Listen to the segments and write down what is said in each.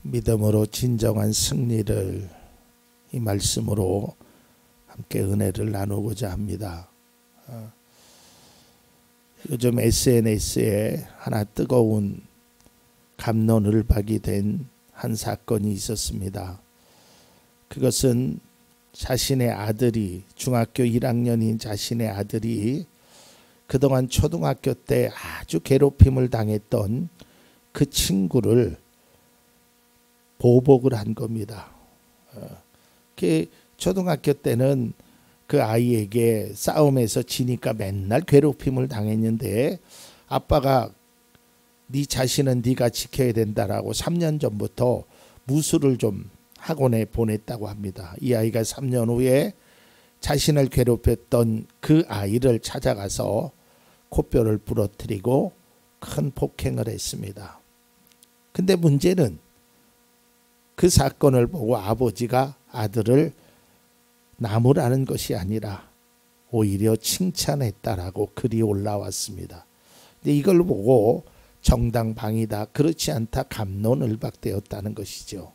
믿음으로 진정한 승리를 이 말씀으로 함께 은혜를 나누고자 합니다. 요즘 SNS에 하나 뜨거운 갑론을박이 된 한 사건이 있었습니다. 그것은 자신의 아들이 중학교 1학년인 자신의 아들이 그동안 초등학교 때 아주 괴롭힘을 당했던 그 친구를 보복을 한 겁니다. 그 초등학교 때는 그 아이에게 싸움에서 지니까 맨날 괴롭힘을 당했는데 아빠가 네 자신은 네가 지켜야 된다라고 3년 전부터 무술을 좀 학원에 보냈다고 합니다. 이 아이가 3년 후에 자신을 괴롭혔던 그 아이를 찾아가서 코뼈를 부러뜨리고 큰 폭행을 했습니다. 근데 문제는 그 사건을 보고 아버지가 아들을 나무라는 것이 아니라 오히려 칭찬했다라고 글이 올라왔습니다. 근데 이걸 보고 정당방위다, 그렇지 않다, 갑론을박되었다는 것이죠.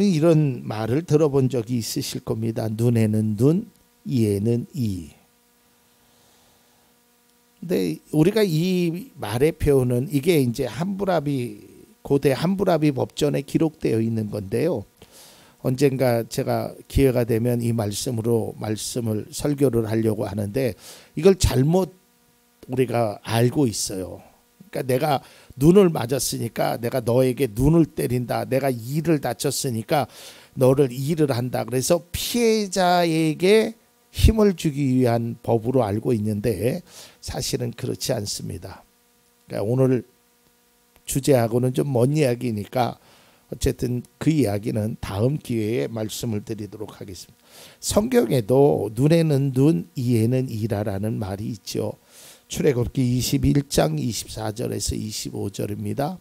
이런 말을 들어본 적이 있으실 겁니다. 눈에는 눈, 이에는 이. 근데 우리가 이 말의 표현은 이게 이제 고대 함부라비 법전에 기록되어 있는 건데요. 언젠가 제가 기회가 되면 이 말씀을 설교를 하려고 하는데 이걸 잘못 우리가 알고 있어요. 그러니까 내가 눈을 맞았으니까 내가 너에게 눈을 때린다. 내가 이를 다쳤으니까 너를 이를 한다. 그래서 피해자에게 힘을 주기 위한 법으로 알고 있는데 사실은 그렇지 않습니다. 그러니까 오늘 주제하고는 좀 먼 이야기니까 어쨌든 그 이야기는 다음 기회에 말씀을 드리도록 하겠습니다. 성경에도 눈에는 눈, 이에는 이라라는 말이 있죠. 출애굽기 21장 24절에서 25절입니다.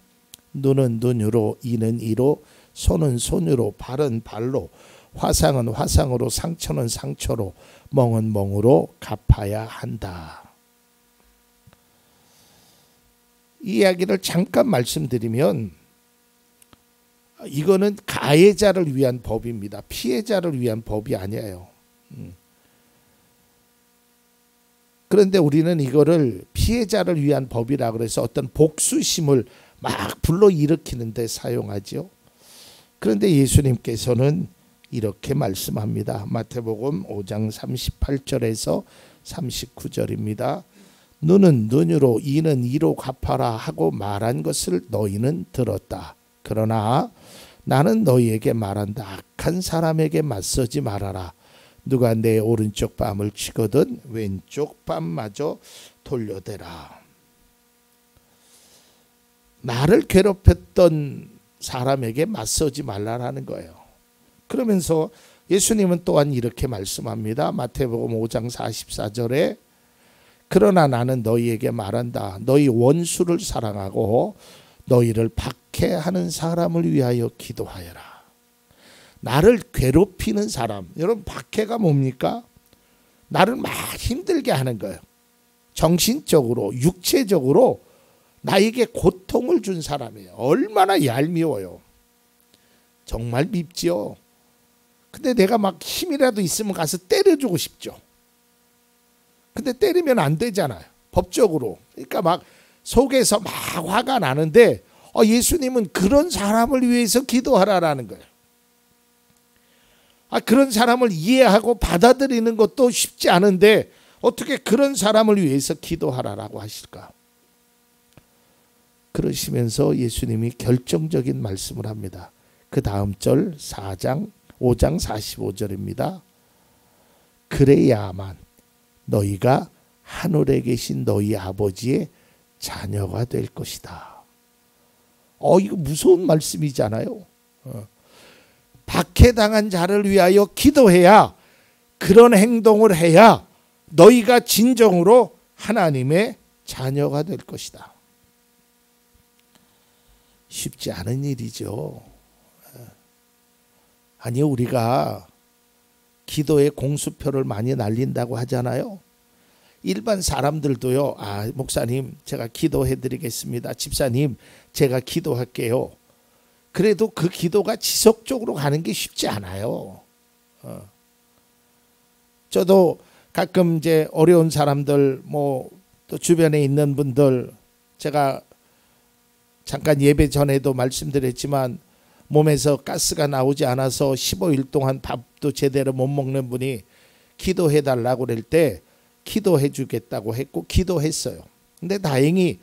눈은 눈으로, 이는 이로, 손은 손으로, 발은 발로, 화상은 화상으로, 상처는 상처로, 멍은 멍으로 갚아야 한다. 이 이야기를 잠깐 말씀드리면 이거는 가해자를 위한 법입니다. 피해자를 위한 법이 아니에요. 그런데 우리는 이거를 피해자를 위한 법이라 그래서 어떤 복수심을 막 불러일으키는 데 사용하죠. 그런데 예수님께서는 이렇게 말씀합니다. 마태복음 5장 38절에서 39절입니다. 눈은 눈으로, 이는 이로 갚아라 하고 말한 것을 너희는 들었다. 그러나 나는 너희에게 말한다. 악한 사람에게 맞서지 말아라. 누가 내 오른쪽 뺨을 치거든 왼쪽 뺨마저 돌려대라. 나를 괴롭혔던 사람에게 맞서지 말라라는 거예요. 그러면서 예수님은 또한 이렇게 말씀합니다. 마태복음 5장 44절에 그러나 나는 너희에게 말한다. 너희 원수를 사랑하고 너희를 박해하는 사람을 위하여 기도하여라. 나를 괴롭히는 사람, 여러분 박해가 뭡니까? 나를 막 힘들게 하는 거예요. 정신적으로, 육체적으로 나에게 고통을 준 사람이에요. 얼마나 얄미워요. 정말 밉지요. 근데 내가 막 힘이라도 있으면 가서 때려주고 싶죠. 근데 때리면 안 되잖아요. 법적으로. 그러니까 막 속에서 막 화가 나는데 예수님은 그런 사람을 위해서 기도하라라는 거예요. 그런 사람을 이해하고 받아들이는 것도 쉽지 않은데 어떻게 그런 사람을 위해서 기도하라라고 하실까? 그러시면서 예수님이 결정적인 말씀을 합니다. 그 다음 절 5장 45절입니다. 그래야만 너희가 하늘에 계신 너희 아버지의 자녀가 될 것이다. 이거 무서운 말씀이잖아요. 박해당한 자를 위하여 기도해야, 그런 행동을 해야 너희가 진정으로 하나님의 자녀가 될 것이다. 쉽지 않은 일이죠. 아니 우리가 기도에 공수표를 많이 날린다고 하잖아요. 일반 사람들도요. 목사님 제가 기도해 드리겠습니다. 집사님 제가 기도할게요. 그래도 그 기도가 지속적으로 가는 게 쉽지 않아요. 저도 가끔 이제 어려운 사람들 뭐 또 주변에 있는 분들, 제가 잠깐 예배 전에도 말씀드렸지만 몸에서 가스가 나오지 않아서 15일 동안 밥도 제대로 못 먹는 분이 기도해 달라고 그럴 때 기도해 주겠다고 했고 기도했어요. 근데 다행히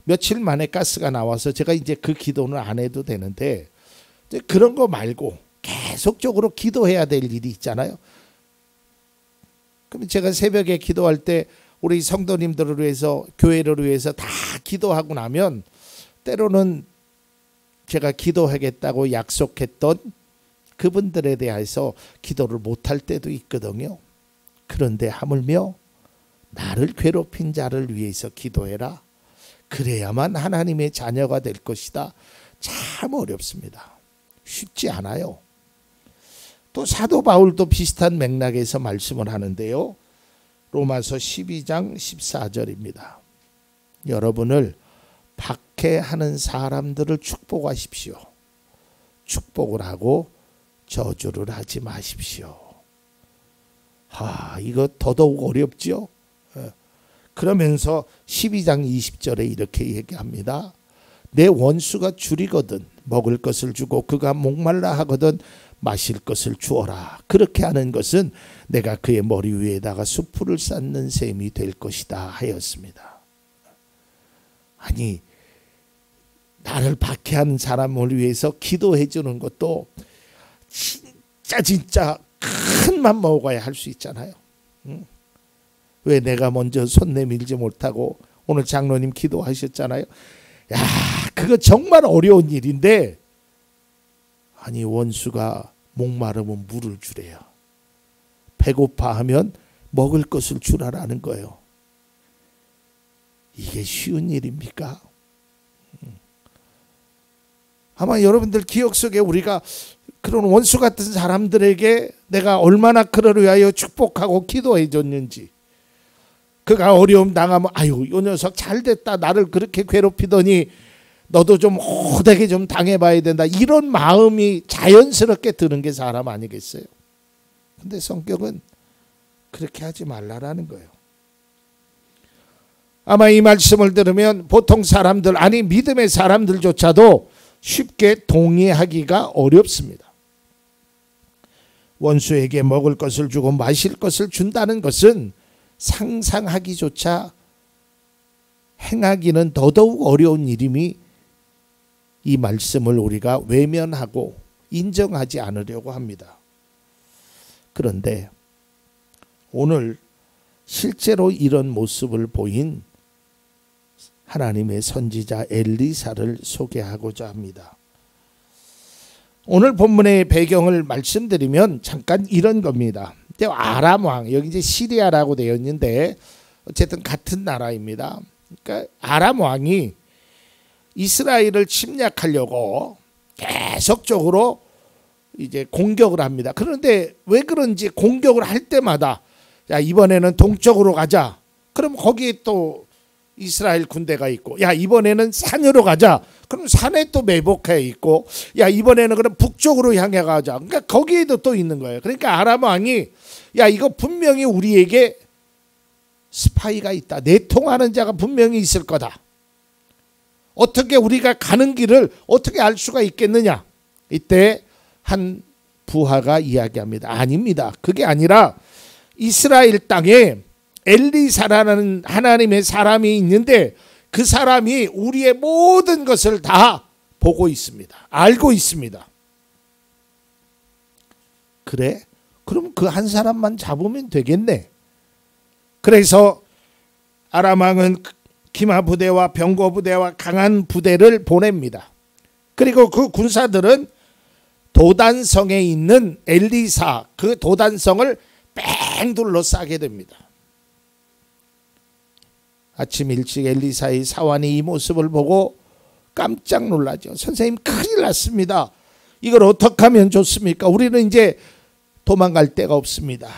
며칠 만에 가스가 나와서 제가 이제 그 기도는 안 해도 되는데, 이제 그런 거 말고 계속적으로 기도해야 될 일이 있잖아요. 그럼 제가 새벽에 기도할 때 우리 성도님들을 위해서, 교회를 위해서 다 기도하고 나면 때로는 제가 기도하겠다고 약속했던 그분들에 대해서 기도를 못할 때도 있거든요. 그런데 하물며 나를 괴롭힌 자를 위해서 기도해라. 그래야만 하나님의 자녀가 될 것이다. 참 어렵습니다. 쉽지 않아요. 또 사도 바울도 비슷한 맥락에서 말씀을 하는데요. 로마서 12장 14절입니다. 여러분을 박해하는 사람들을 축복하십시오. 축복을 하고 저주를 하지 마십시오. 이거 더더욱 어렵죠. 그러면서 12장 20절에 이렇게 얘기합니다. 내 원수가 줄이거든 먹을 것을 주고 그가 목말라 하거든 마실 것을 주어라. 그렇게 하는 것은 내가 그의 머리 위에다가 수풀을 쌓는 셈이 될 것이다 하였습니다. 아니, 나를 박해하는 사람을 위해서 기도해 주는 것도 진짜 큰 맘 먹어야 할 수 있잖아요. 왜 내가 먼저 손 내밀지 못하고, 오늘 장로님 기도하셨잖아요. 야, 그거 정말 어려운 일인데, 아니 원수가 목마르면 물을 주래요. 배고파하면 먹을 것을 주라라는 거예요. 이게 쉬운 일입니까? 아마 여러분들 기억 속에 우리가 그런 원수 같은 사람들에게 내가 얼마나 그를 위하여 축복하고 기도해 줬는지, 그가 어려움 당하면 아유 이 녀석 잘됐다, 나를 그렇게 괴롭히더니 너도 좀 호되게 좀 당해봐야 된다, 이런 마음이 자연스럽게 드는 게 사람 아니겠어요? 근데 성격은 그렇게 하지 말라라는 거예요. 아마 이 말씀을 들으면 보통 사람들, 아니 믿음의 사람들조차도 쉽게 동의하기가 어렵습니다. 원수에게 먹을 것을 주고 마실 것을 준다는 것은 상상하기조차, 행하기는 더더욱 어려운 일임이 이 말씀을 우리가 외면하고 인정하지 않으려고 합니다. 그런데 오늘 실제로 이런 모습을 보인 하나님의 선지자 엘리사를 소개하고자 합니다. 오늘 본문의 배경을 말씀드리면 잠깐 이런 겁니다. 아람 왕, 여기 이제 시리아라고 되어 있는데 어쨌든 같은 나라입니다. 그러니까 아람 왕이 이스라엘을 침략하려고 계속적으로 이제 공격을 합니다. 그런데 왜 그런지 공격을 할 때마다 야 이번에는 동쪽으로 가자. 그럼 거기에 또 이스라엘 군대가 있고, 야 이번에는 산으로 가자. 그럼 산에 또 매복해 있고, 야 이번에는 그럼 북쪽으로 향해 가자. 그러니까 거기에도 또 있는 거예요. 그러니까 아람 왕이 야 이거 분명히 우리에게 스파이가 있다, 내통하는 자가 분명히 있을 거다. 어떻게 우리가 가는 길을 어떻게 알 수가 있겠느냐. 이때 한 부하가 이야기합니다. 아닙니다. 그게 아니라 이스라엘 땅에 엘리사라는 하나님의 사람이 있는데 그 사람이 우리의 모든 것을 다 보고 있습니다. 알고 있습니다. 그래? 그럼 그 한 사람만 잡으면 되겠네. 그래서 아람 왕은 기마 부대와 병거 부대와 강한 부대를 보냅니다. 그리고 그 군사들은 도단성에 있는 엘리사, 그 도단성을 뺑 둘러싸게 됩니다. 아침 일찍 엘리사의 사환이 이 모습을 보고 깜짝 놀라죠. 선생님 큰일 났습니다. 이걸 어떻게 하면 좋습니까? 우리는 이제 도망갈 데가 없습니다.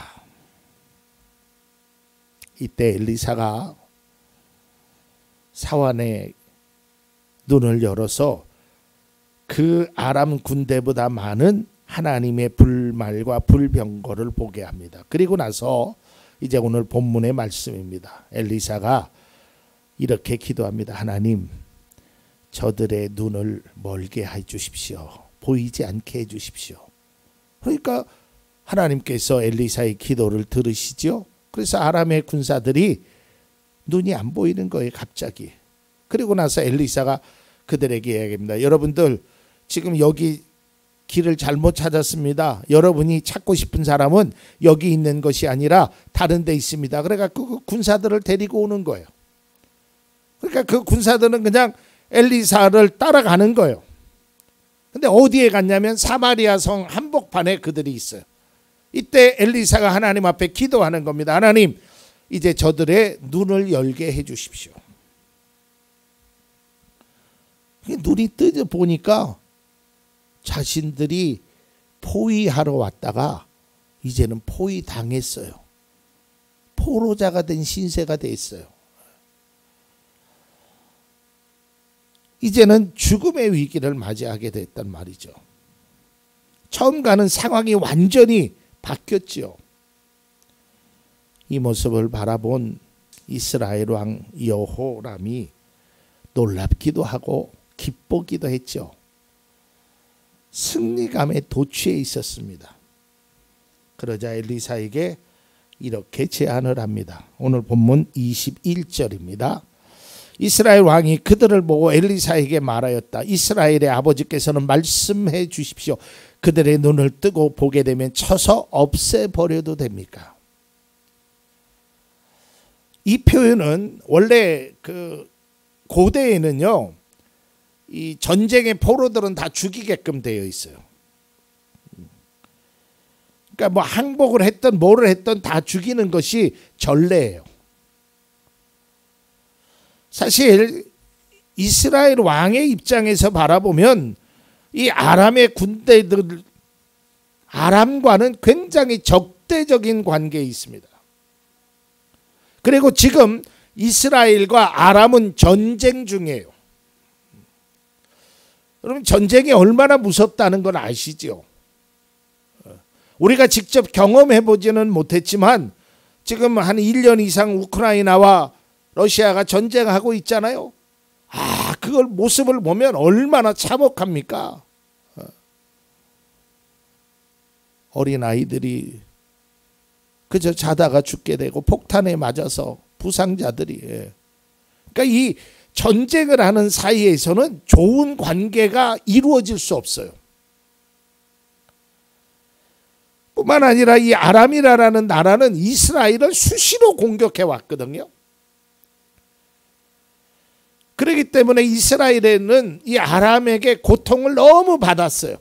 이때 엘리사가 사환의 눈을 열어서 그 아람 군대보다 많은 하나님의 불말과 불병거를 보게 합니다. 그리고 나서 이제 오늘 본문의 말씀입니다. 엘리사가 이렇게 기도합니다. 하나님, 저들의 눈을 멀게 해 주십시오. 보이지 않게 해 주십시오. 그러니까 하나님께서 엘리사의 기도를 들으시죠. 그래서 아람의 군사들이 눈이 안 보이는 거예요, 갑자기. 그리고 나서 엘리사가 그들에게 이야기합니다. 여러분들 지금 여기 길을 잘못 찾았습니다. 여러분이 찾고 싶은 사람은 여기 있는 것이 아니라 다른 데 있습니다. 그러니까 그 군사들을 데리고 오는 거예요. 그러니까 그 군사들은 그냥 엘리사를 따라가는 거예요. 근데 어디에 갔냐면 사마리아 성 한복판에 그들이 있어요. 이때 엘리사가 하나님 앞에 기도하는 겁니다. 하나님, 이제 저들의 눈을 열게 해 주십시오. 눈이 뜨져 보니까 자신들이 포위하러 왔다가 이제는 포위 당했어요. 포로자가 된 신세가 됐어요. 이제는 죽음의 위기를 맞이하게 됐단 말이죠. 처음과는 상황이 완전히 바뀌었지요. 이 모습을 바라본 이스라엘 왕 여호람이 놀랍기도 하고 기쁘기도 했죠. 승리감에 도취해 있었습니다. 그러자 엘리사에게 이렇게 제안을 합니다. 오늘 본문 21절입니다. 이스라엘 왕이 그들을 보고 엘리사에게 말하였다. 이스라엘의 아버지께서는 말씀해 주십시오. 그들의 눈을 뜨고 보게 되면 쳐서 없애버려도 됩니까? 이 표현은 원래 그 고대에는요, 이 전쟁의 포로들은 다 죽이게끔 되어 있어요. 그러니까 뭐 항복을 했던 뭐를 했던 다 죽이는 것이 전례예요. 사실 이스라엘 왕의 입장에서 바라보면 이 아람의 군대들, 아람과는 굉장히 적대적인 관계에 있습니다. 그리고 지금 이스라엘과 아람은 전쟁 중이에요. 여러분, 전쟁이 얼마나 무섭다는 건 아시죠? 우리가 직접 경험해 보지는 못했지만 지금 한 1년 이상 우크라이나와 러시아가 전쟁하고 있잖아요. 그걸 모습을 보면 얼마나 참혹합니까? 어린아이들이 그저 자다가 죽게 되고 폭탄에 맞아서 부상자들이. 그러니까 이 전쟁을 하는 사이에서는 좋은 관계가 이루어질 수 없어요. 뿐만 아니라 이 아람이라는 나라는 이스라엘을 수시로 공격해 왔거든요. 그렇기 때문에 이스라엘에는 이 아람에게 고통을 너무 받았어요.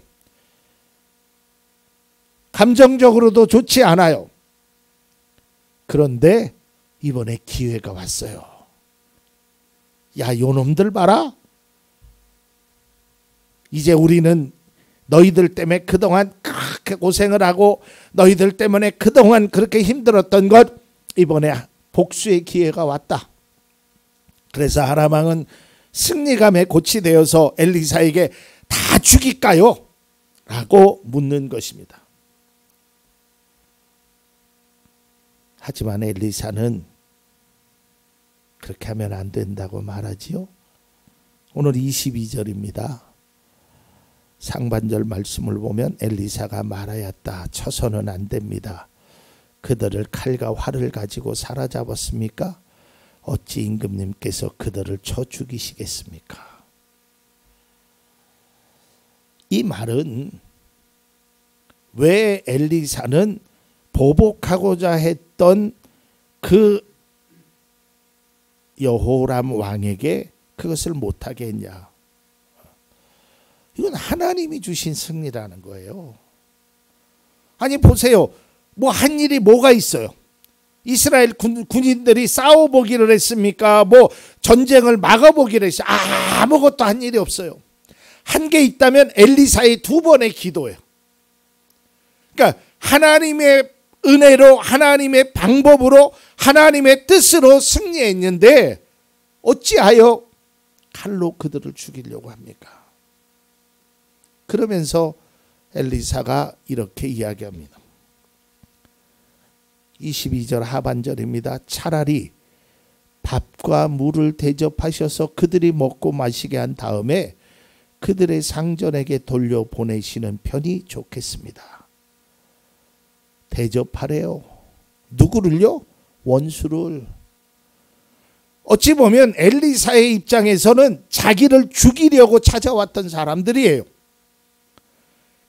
감정적으로도 좋지 않아요. 그런데 이번에 기회가 왔어요. 야, 요놈들 봐라. 이제 우리는 너희들 때문에 그동안 그렇게 고생을 하고 너희들 때문에 그동안 그렇게 힘들었던 것, 이번에 복수의 기회가 왔다. 그래서 아람 왕은 승리감에 고치되어서 엘리사에게 다 죽일까요? 라고 묻는 것입니다. 하지만 엘리사는 그렇게 하면 안 된다고 말하지요. 오늘 22절입니다. 상반절 말씀을 보면 엘리사가 말하였다. 쳐서는 안 됩니다. 그들을 칼과 활을 가지고 사로잡았습니까? 어찌 임금님께서 그들을 쳐 죽이시겠습니까? 이 말은 왜 엘리사는 보복하고자 했던 그 여호람 왕에게 그것을 못하게 했냐? 이건 하나님이 주신 승리라는 거예요. 아니 보세요. 뭐 한 일이 뭐가 있어요? 이스라엘 군인들이 싸워보기를 했습니까? 뭐 전쟁을 막아보기를 했어요. 아무것도 한 일이 없어요. 한 게 있다면 엘리사의 2번의 기도예요. 그러니까 하나님의 은혜로, 하나님의 방법으로, 하나님의 뜻으로 승리했는데 어찌하여 칼로 그들을 죽이려고 합니까? 그러면서 엘리사가 이렇게 이야기합니다. 22절 하반절입니다. 차라리 밥과 물을 대접하셔서 그들이 먹고 마시게 한 다음에 그들의 상전에게 돌려보내시는 편이 좋겠습니다. 대접하래요. 누구를요? 원수를. 어찌 보면 엘리사의 입장에서는 자기를 죽이려고 찾아왔던 사람들이에요.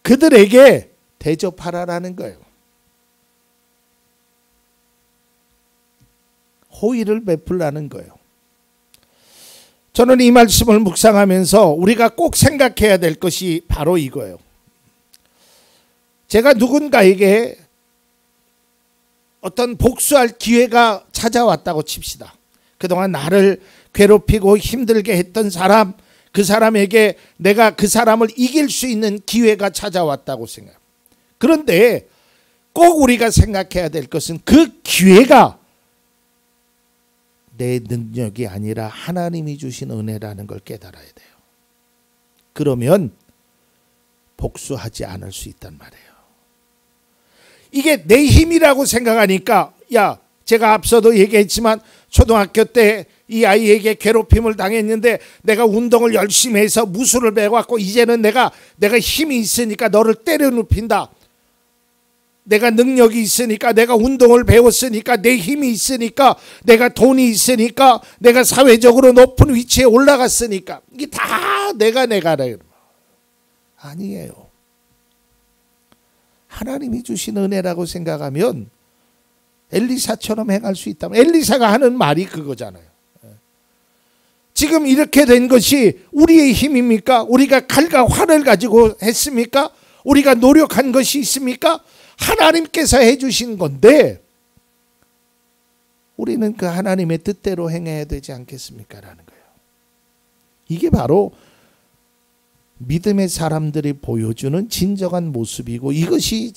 그들에게 대접하라라는 거예요. 호의를 베풀라는 거예요. 저는 이 말씀을 묵상하면서 우리가 꼭 생각해야 될 것이 바로 이거예요. 제가 누군가에게 어떤 복수할 기회가 찾아왔다고 칩시다. 그동안 나를 괴롭히고 힘들게 했던 사람, 그 사람에게 내가 그 사람을 이길 수 있는 기회가 찾아왔다고 생각합니다. 그런데 꼭 우리가 생각해야 될 것은 그 기회가 내 능력이 아니라 하나님이 주신 은혜라는 걸 깨달아야 돼요. 그러면 복수하지 않을 수 있단 말이에요. 이게 내 힘이라고 생각하니까, 야, 제가 앞서도 얘기했지만 초등학교 때 이 아이에게 괴롭힘을 당했는데 내가 운동을 열심히 해서 무술을 배워갖고 이제는 내가 힘이 있으니까 너를 때려 눕힌다. 내가 능력이 있으니까, 내가 운동을 배웠으니까, 내 힘이 있으니까, 내가 돈이 있으니까, 내가 사회적으로 높은 위치에 올라갔으니까 이게 다 내가 아니에요. 하나님이 주신 은혜라고 생각하면 엘리사처럼 행할 수 있다면, 엘리사가 하는 말이 그거잖아요. 지금 이렇게 된 것이 우리의 힘입니까? 우리가 칼과 활을 가지고 했습니까? 우리가 노력한 것이 있습니까? 하나님께서 해주신 건데 우리는 그 하나님의 뜻대로 행해야 되지 않겠습니까? 라는 거예요. 이게 바로 믿음의 사람들이 보여주는 진정한 모습이고 이것이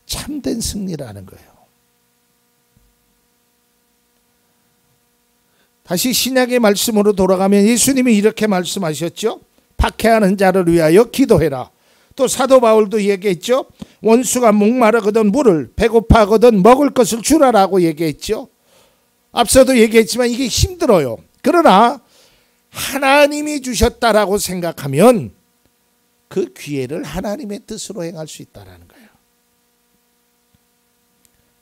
참된 승리라는 거예요. 다시 신약의 말씀으로 돌아가면 예수님이 이렇게 말씀하셨죠. 박해하는 자를 위하여 기도해라. 또 사도 바울도 얘기했죠. 원수가 목마르거든 물을, 배고파하거든 먹을 것을 주라라고 얘기했죠. 앞서도 얘기했지만 이게 힘들어요. 그러나 하나님이 주셨다라고 생각하면 그 기회를 하나님의 뜻으로 행할 수 있다는 거예요.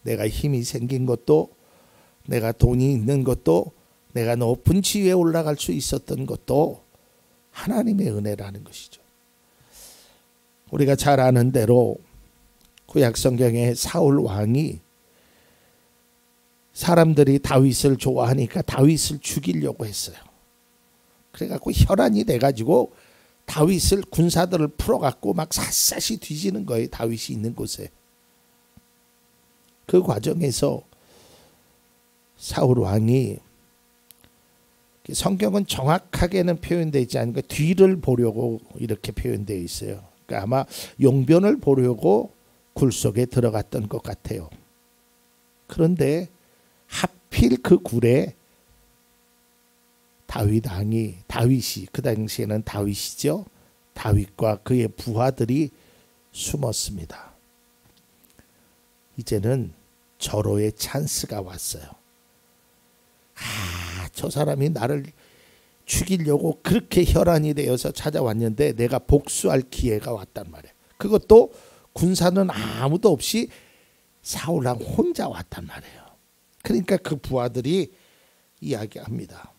내가 힘이 생긴 것도, 내가 돈이 있는 것도, 내가 높은 지위에 올라갈 수 있었던 것도 하나님의 은혜라는 것이죠. 우리가 잘 아는 대로 구약 성경에 사울 왕이 사람들이 다윗을 좋아하니까 다윗을 죽이려고 했어요. 그래갖고 혈안이 돼가지고 다윗을 군사들을 풀어갖고 막 샅샅이 뒤지는 거예요. 다윗이 있는 곳에. 그 과정에서 사울 왕이, 성경은 정확하게는 표현되지 않으니까 뒤를 보려고 이렇게 표현되어 있어요. 그러니까 아마 용변을 보려고 굴 속에 들어갔던 것 같아요. 그런데 하필 그 굴에 다윗이 그 당시에는 다윗이죠. 다윗과 그의 부하들이 숨었습니다. 이제는 절호의 찬스가 왔어요. 저 사람이 나를 죽이려고 그렇게 혈안이 되어서 찾아왔는데 내가 복수할 기회가 왔단 말이에요. 그것도 군사는 아무도 없이 사울왕 혼자 왔단 말이에요. 그러니까 그 부하들이 이야기합니다.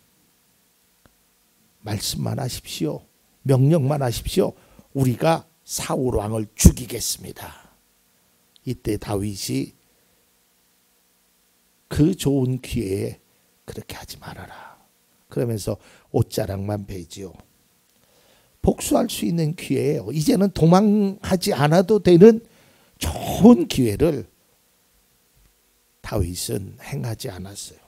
말씀만 하십시오. 명령만 하십시오. 우리가 사울왕을 죽이겠습니다. 이때 다윗이 그 좋은 기회에 그렇게 하지 말아라. 그러면서 옷자락만 베지요. 복수할 수 있는 기회예요. 이제는 도망하지 않아도 되는 좋은 기회를 다윗은 행하지 않았어요.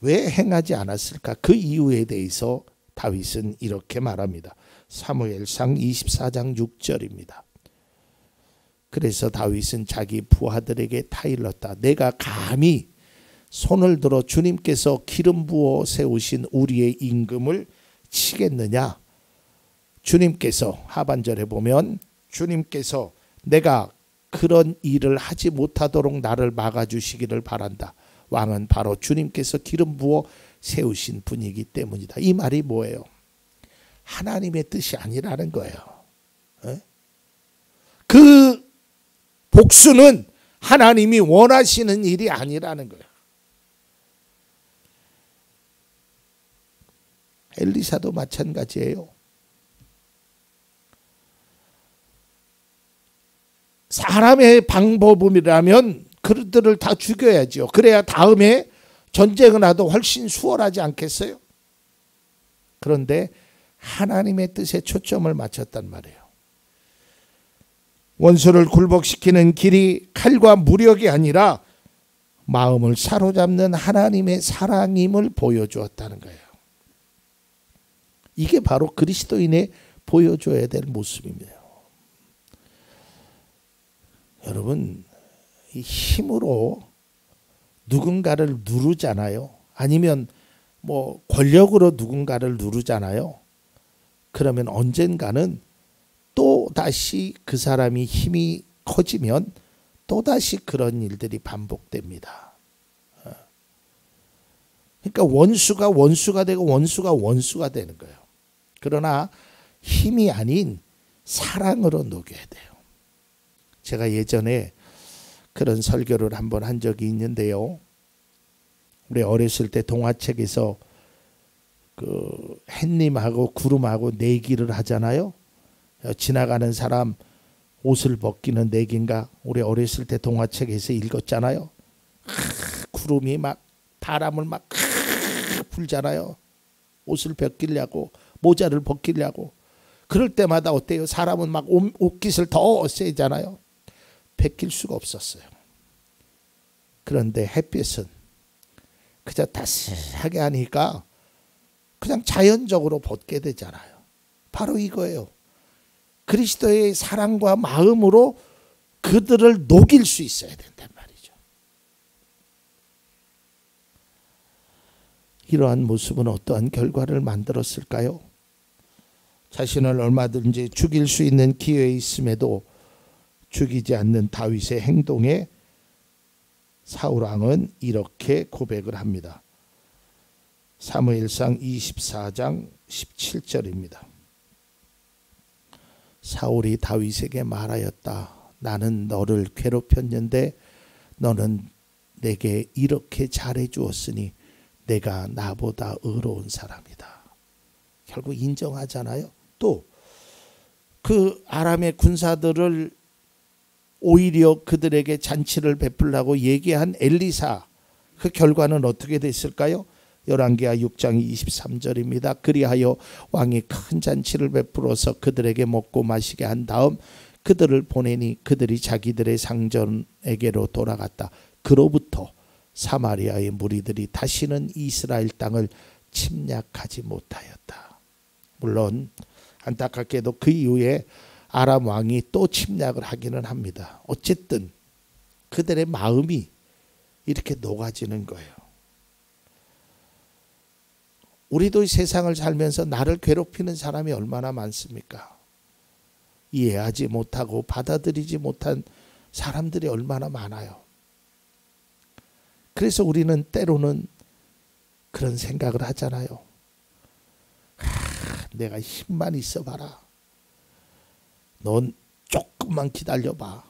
왜 행하지 않았을까? 그 이유에 대해서 다윗은 이렇게 말합니다. 사무엘상 24장 6절입니다. 그래서 다윗은 자기 부하들에게 타일렀다. 내가 감히 손을 들어 주님께서 기름 부어 세우신 우리의 임금을 치겠느냐? 주님께서 하반절에 보면 주님께서 내가 그런 일을 하지 못하도록 나를 막아주시기를 바란다. 왕은 바로 주님께서 기름 부어 세우신 분이기 때문이다. 이 말이 뭐예요? 하나님의 뜻이 아니라는 거예요. 그 복수는 하나님이 원하시는 일이 아니라는 거예요. 엘리사도 마찬가지예요. 사람의 방법이라면 그들을 다 죽여야죠. 그래야 다음에 전쟁을 하도 훨씬 수월하지 않겠어요? 그런데 하나님의 뜻에 초점을 맞췄단 말이에요. 원수를 굴복시키는 길이 칼과 무력이 아니라 마음을 사로잡는 하나님의 사랑임을 보여주었다는 거예요. 이게 바로 그리스도인의 보여줘야 될 모습입니다. 여러분, 이 힘으로 누군가를 누르잖아요. 아니면 뭐 권력으로 누군가를 누르잖아요. 그러면 언젠가는 또 다시 그 사람이 힘이 커지면 또 다시 그런 일들이 반복됩니다. 그러니까 원수가 되고 원수가 되는 거예요. 그러나 힘이 아닌 사랑으로 녹여야 돼요. 제가 예전에 그런 설교를 한번 한 적이 있는데요. 우리 어렸을 때 동화책에서 그 햇님하고 구름하고 내기를 하잖아요. 지나가는 사람 옷을 벗기는 내기인가 우리 어렸을 때 동화책에서 읽었잖아요. 구름이 막 바람을 막 불잖아요. 옷을 벗기려고 모자를 벗기려고. 그럴 때마다 어때요? 사람은 막 옷깃을 더 세잖아요. 벗길 수가 없었어요. 그런데 햇빛은 그저 따스하게 하니까 그냥 자연적으로 벗게 되잖아요. 바로 이거예요. 그리스도의 사랑과 마음으로 그들을 녹일 수 있어야 된단 말이죠. 이러한 모습은 어떠한 결과를 만들었을까요? 자신을 얼마든지 죽일 수 있는 기회에 있음에도 죽이지 않는 다윗의 행동에 사울왕은 이렇게 고백을 합니다. 사무엘상 24장 17절입니다. 사울이 다윗에게 말하였다. 나는 너를 괴롭혔는데 너는 내게 이렇게 잘해 주었으니 내가 나보다 의로운 사람이다. 결국 인정하잖아요. 또 그 아람의 군사들을 오히려 그들에게 잔치를 베풀라고 얘기한 엘리사, 그 결과는 어떻게 됐을까요? 열왕기하 6장 23절입니다. 그리하여 왕이 큰 잔치를 베풀어서 그들에게 먹고 마시게 한 다음 그들을 보내니 그들이 자기들의 상전에게로 돌아갔다. 그로부터 사마리아의 무리들이 다시는 이스라엘 땅을 침략하지 못하였다. 물론 안타깝게도 그 이후에 아람 왕이 또 침략을 하기는 합니다. 어쨌든 그들의 마음이 이렇게 녹아지는 거예요. 우리도 세상을 살면서 나를 괴롭히는 사람이 얼마나 많습니까? 이해하지 못하고 받아들이지 못한 사람들이 얼마나 많아요. 그래서 우리는 때로는 그런 생각을 하잖아요. 내가 힘만 있어봐라. 넌 조금만 기다려봐.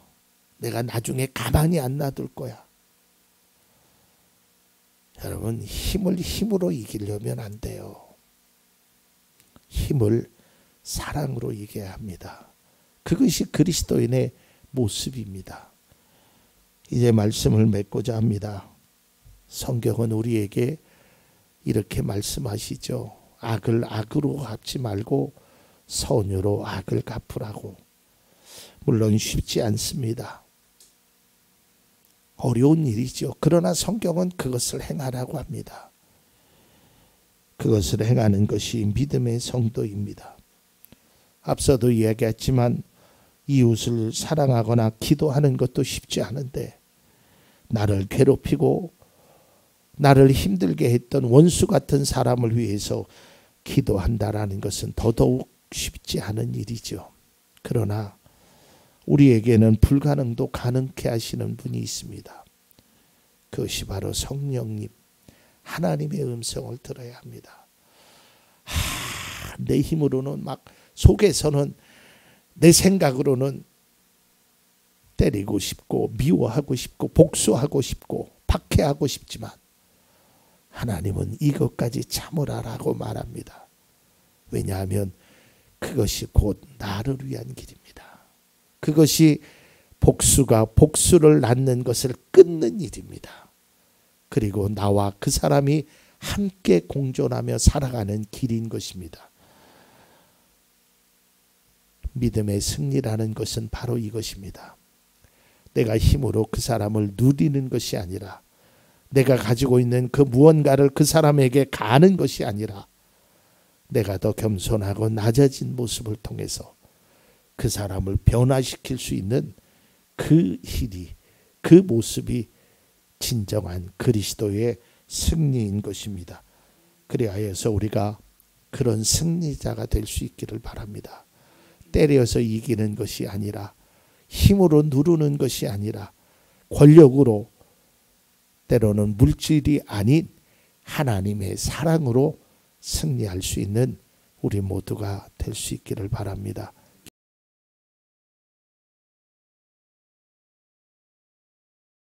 내가 나중에 가만히 안 놔둘 거야. 여러분, 힘으로 이기려면 안 돼요. 힘을 사랑으로 이겨야 합니다. 그것이 그리스도인의 모습입니다. 이제 말씀을 맺고자 합니다. 성경은 우리에게 이렇게 말씀하시죠. 악을 악으로 갚지 말고 선으로 악을 갚으라고. 물론 쉽지 않습니다. 어려운 일이죠. 그러나 성경은 그것을 행하라고 합니다. 그것을 행하는 것이 믿음의 성도입니다. 앞서도 이야기했지만 이웃을 사랑하거나 기도하는 것도 쉽지 않은데 나를 괴롭히고 나를 힘들게 했던 원수 같은 사람을 위해서 기도한다라는 것은 더더욱 쉽지 않은 일이죠. 그러나 우리에게는 불가능도 가능케 하시는 분이 있습니다. 그것이 바로 성령님, 하나님의 음성을 들어야 합니다. 내 힘으로는 막 속에서는 내 생각으로는 때리고 싶고 미워하고 싶고 복수하고 싶고 박해하고 싶지만 하나님은 이것까지 참으라라고 말합니다. 왜냐하면 그것이 곧 나를 위한 길입니다. 그것이 복수가 복수를 낳는 것을 끊는 일입니다. 그리고 나와 그 사람이 함께 공존하며 살아가는 길인 것입니다. 믿음의 승리라는 것은 바로 이것입니다. 내가 힘으로 그 사람을 누리는 것이 아니라 내가 가지고 있는 그 무언가를 그 사람에게 가하는 것이 아니라 내가 더 겸손하고 낮아진 모습을 통해서 그 사람을 변화시킬 수 있는 그 일이, 그 모습이 진정한 그리스도의 승리인 것입니다. 그리하여서 우리가 그런 승리자가 될 수 있기를 바랍니다. 때려서 이기는 것이 아니라 힘으로 누르는 것이 아니라 권력으로 때로는 물질이 아닌 하나님의 사랑으로 승리할 수 있는 우리 모두가 될 수 있기를 바랍니다.